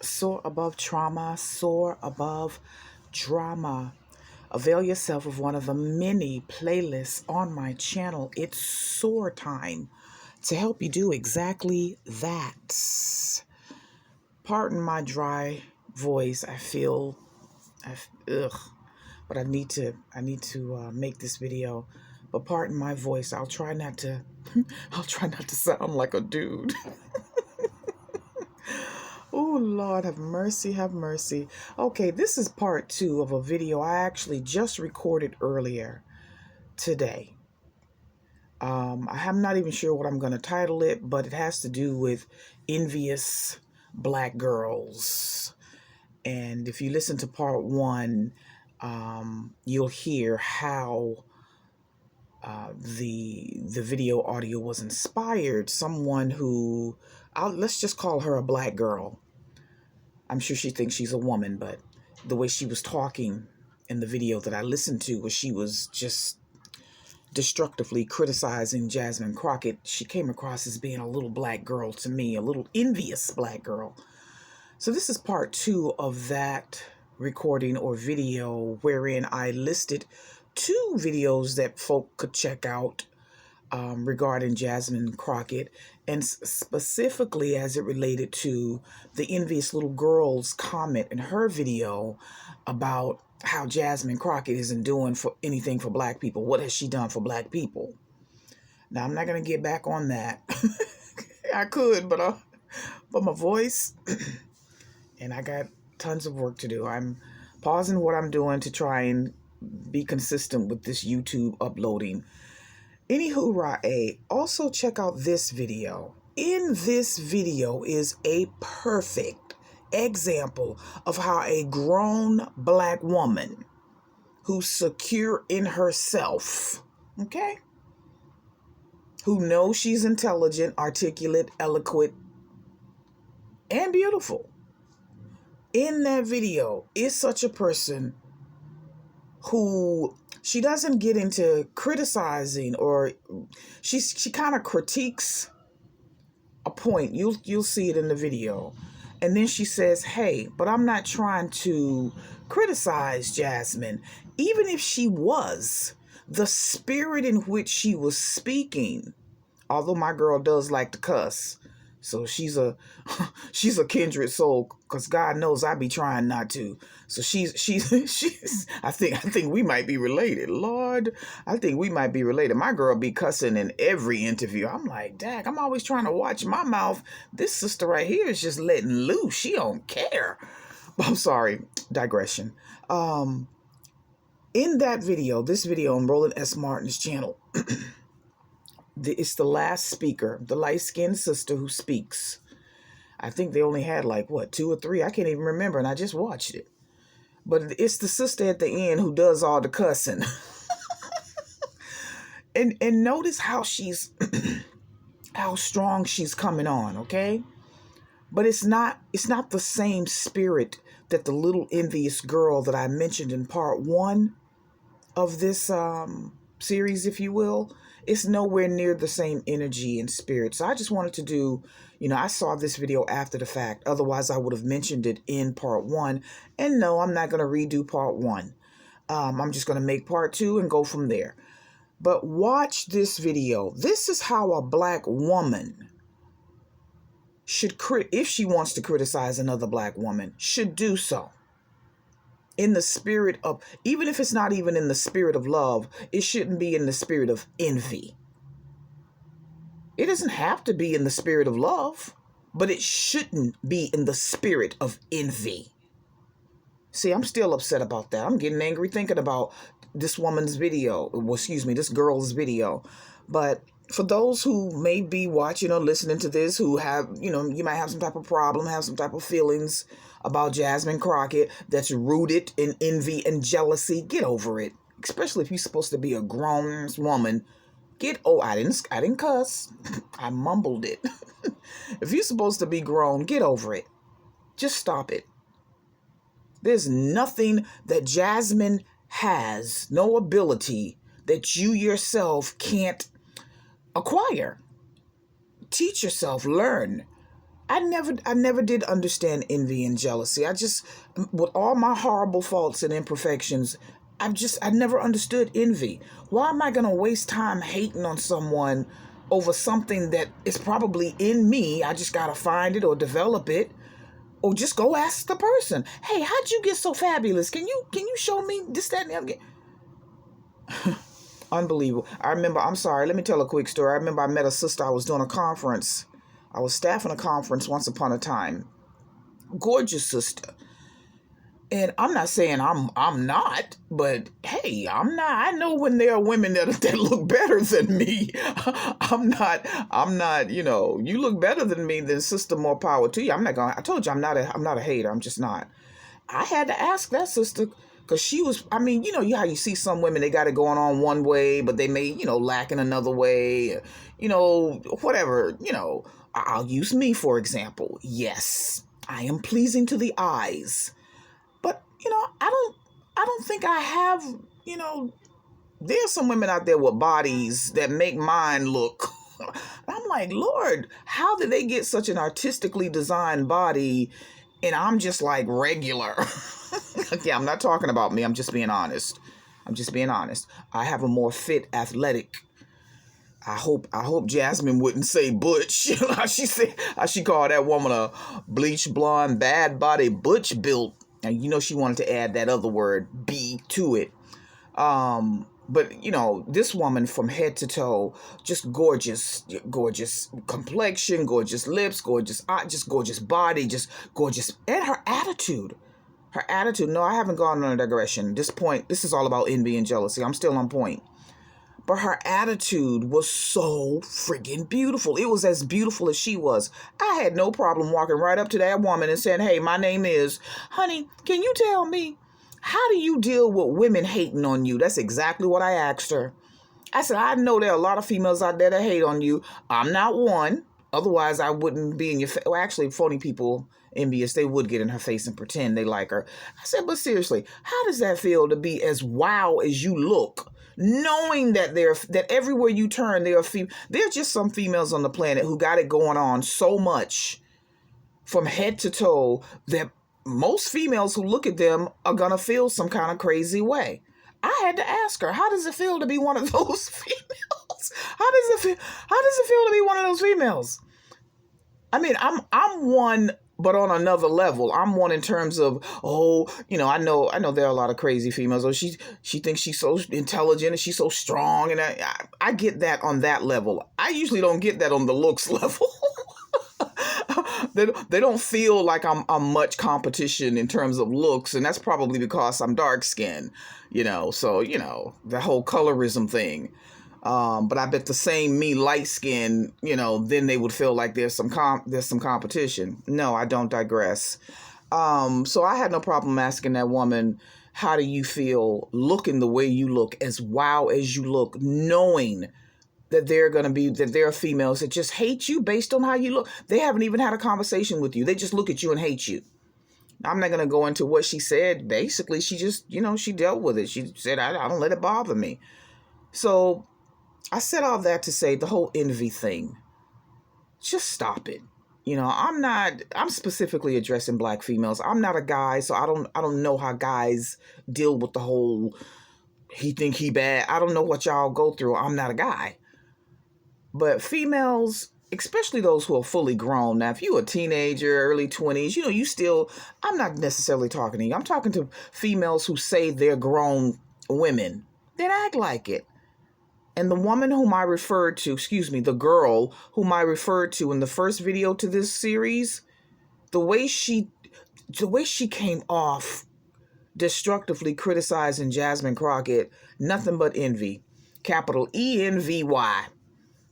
Soar above trauma, soar above drama. Avail yourself of one of the many playlists on my channel. It's SOAR Time to help you do exactly that. Pardon my dry voice. I feel, ugh, but I need to make this video. But pardon my voice. I'll try not to. I'll try not to sound like a dude. Oh, Lord, have mercy, have mercy. Okay, this is part 2 of a video I actually just recorded earlier today. I'm not even sure what I'm going to title it, but it has to do with envious black girls. And if you listen to part 1, you'll hear how the video audio was inspired. Someone who, let's just call her a black girl. I'm sure she thinks she's a woman, but the way she was talking in the video that I listened to, where she was just destructively criticizing Jasmine Crockett, she came across as being a little black girl to me, a little envious black girl. So this is part 2 of that recording or video, wherein I listed 2 videos that folk could check out regarding Jasmine Crockett, and specifically as it related to the envious little girl's comment in her video about how Jasmine Crockett isn't doing for anything for black people. What has she done for black people? Now, I'm not going to get back on that. I could, but my voice, and I got tons of work to do. I'm pausing what I'm doing to try and be consistent with this YouTube uploading. Anywho, also check out this video. In this video is a perfect example of how a grown black woman who's secure in herself, okay, who knows she's intelligent, articulate, eloquent, and beautiful, in that video is such a person who she doesn't get into criticizing, or she kind of critiques a point. You'll see it in the video. And then she says, hey, but I'm not trying to criticize Jasmine. Even if she was, the spirit in which she was speaking, although my girl does like to cuss, so she's a kindred soul, because God knows I be trying not to. So she's I think we might be related. Lord, I think we might be related. My girl be cussing in every interview. I'm like, dang, I'm always trying to watch my mouth. This sister right here is just letting loose. She don't care. I'm sorry, digression. In that video, this video on Roland S. Martin's channel, it's the last speaker, the light-skinned sister who speaks. I think they only had like, 2 or 3? I can't even remember, and I just watched it. But it's the sister at the end who does all the cussing. and notice how she's, how strong she's coming on, okay? But it's not the same spirit that the little envious girl that I mentioned in part 1 of this series, if you will. It's nowhere near the same energy and spirit. So I just wanted to do, I saw this video after the fact. Otherwise, I would have mentioned it in part 1. And no, I'm not going to redo part 1. I'm just going to make part 2 and go from there. But watch this video. This is how a black woman should, if she wants to criticize another black woman, should do so. In the spirit of, even if it's not even in the spirit of love, it shouldn't be in the spirit of envy. It doesn't have to be in the spirit of love, but it shouldn't be in the spirit of envy. See, I'm still upset about that. I'm getting angry thinking about this woman's video. Well, excuse me, this girl's video. But for those who may be watching or listening to this, who have, you might have some type of problem, have some type of feelings about Jasmine Crockett that's rooted in envy and jealousy, get over it. Especially if you're supposed to be a grown woman. I didn't cuss. I mumbled it. If you're supposed to be grown, get over it. Just stop it. There's nothing that Jasmine has, no ability that you yourself can't acquire. Teach yourself, learn. I never did understand envy and jealousy. I just, with all my horrible faults and imperfections, I never understood envy. Why am I going to waste time hating on someone over something that is probably in me? I just got to find it or develop it, or just go ask the person, hey, how'd you get so fabulous? Can you show me this, that, and the other? Unbelievable. I'm sorry, let me tell a quick story. I remember I met a sister. I was doing a conference. I was staffing a conference once upon a time. Gorgeous sister. And I'm not saying I'm not, but hey, I'm not. I know when there are women that look better than me. I'm not, you look better than me, then sister, more power to you. I told you I'm not a hater. I'm just not. I had to ask that sister, because she was, how you see some women, they got it going on one way, but they may, lack in another way, whatever, I'll use me, for example. Yes, I am pleasing to the eyes, but, I don't think I have, there's some women out there with bodies that make mine look. I'm like, Lord, how did they get such an artistically designed body? And I'm just like regular. Okay, I'm not talking about me. I'm just being honest. I have a more fit, athletic. I hope Jasmine wouldn't say butch. How she called that woman a bleach blonde, bad body, butch built. And she wanted to add that other word, B, to it. But, this woman from head to toe, just gorgeous complexion, gorgeous lips, gorgeous body, just gorgeous. And her attitude. No, I haven't gone on a digression. This is all about envy and jealousy. I'm still on point. But her attitude was so friggin' beautiful. It was as beautiful as she was. I had no problem walking right up to that woman and saying, hey, my name is, honey, can you tell me, how do you deal with women hating on you? That's exactly what I asked her. I said, I know there are a lot of females out there that hate on you. I'm not one. Otherwise, I wouldn't be in your face. Well, actually, phony people, envious, they would get in her face and pretend they like her. I said, but seriously, how does that feel to be as wow as you look, knowing that everywhere you turn, there are just some females on the planet who got it going on so much from head to toe that most females who look at them are going to feel some kind of crazy way. I had to ask her, how does it feel to be one of those females? How does it feel to be one of those females? I mean, I'm one, but on another level. I'm one in terms of, I know there are a lot of crazy females. Oh, she thinks she's so intelligent and she's so strong. And I get that on that level. I usually don't get that on the looks level. They don't feel like I'm much competition in terms of looks. And that's probably because I'm dark skinned, so, the whole colorism thing. But I bet the same me light skin, then they would feel like there's some competition. No, I don't digress. So I had no problem asking that woman, how do you feel looking the way you look, as wow as you look, knowing that there are females that just hate you based on how you look. They haven't even had a conversation with you. They just look at you and hate you. I'm not going to go into what she said. Basically, she just, she dealt with it. She said, I don't let it bother me. So I said all that to say the whole envy thing, just stop it. I'm specifically addressing black females. I'm not a guy, so I don't know how guys deal with the whole, he think he bad. I don't know what y'all go through. I'm not a guy. But females, especially those who are fully grown. Now, if you're a teenager, early 20s, I'm not necessarily talking to you. I'm talking to females who say they're grown women that act like it. And the woman whom I referred to, the girl whom I referred to in the first video to this series, the way she came off destructively criticizing Jasmine Crockett, nothing but envy. Capital ENVY.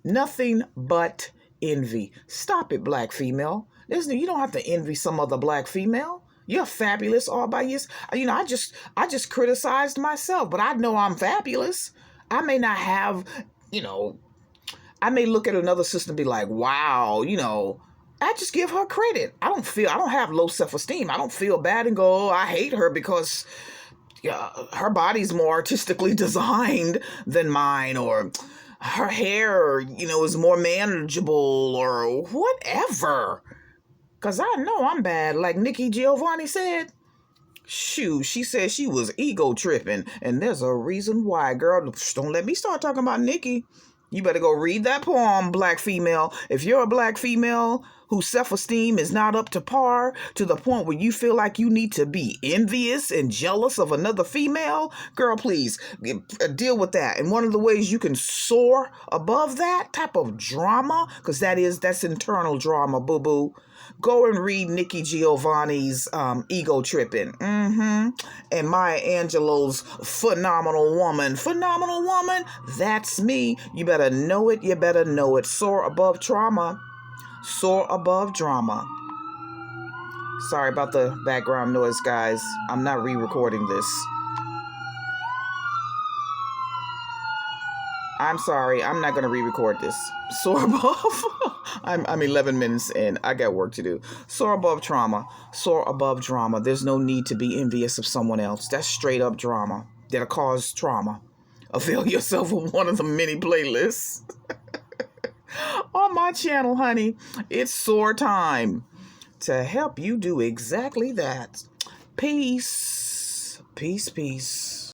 Nothing but envy. Stop it, black female. You don't have to envy some other black female. You're fabulous all by yourself. I just criticized myself, but I know I'm fabulous. I may not have, I may look at another sister and be like, wow, I just give her credit. I don't have low self-esteem. I don't feel bad and go, I hate her because her body's more artistically designed than mine, or her hair, is more manageable, or whatever. Because I know I'm bad, like Nikki Giovanni said. Shoot, she said she was ego tripping, and there's a reason why, girl. Don't let me start talking about Nikki. You better go read that poem, black female. If you're a black female whose self-esteem is not up to par to the point where you feel like you need to be envious and jealous of another female, girl, please deal with that. And one of the ways you can soar above that type of drama, because that's internal drama, boo-boo. Go and read Nikki Giovanni's Ego Tripping. And Maya Angelou's Phenomenal Woman. Phenomenal Woman, that's me. You better know it. You better know it. Soar above trauma. Soar above drama. Sorry about the background noise, guys. I'm not re-recording this. I'm sorry. I'm not going to re-record this. Soar above. I'm 11 minutes in. I got work to do. Soar above trauma. Soar above drama. There's no need to be envious of someone else. That's straight up drama that'll cause trauma. Avail yourself of one of the many playlists on my channel, honey. It's SOAR time to help you do exactly that. Peace. Peace, peace.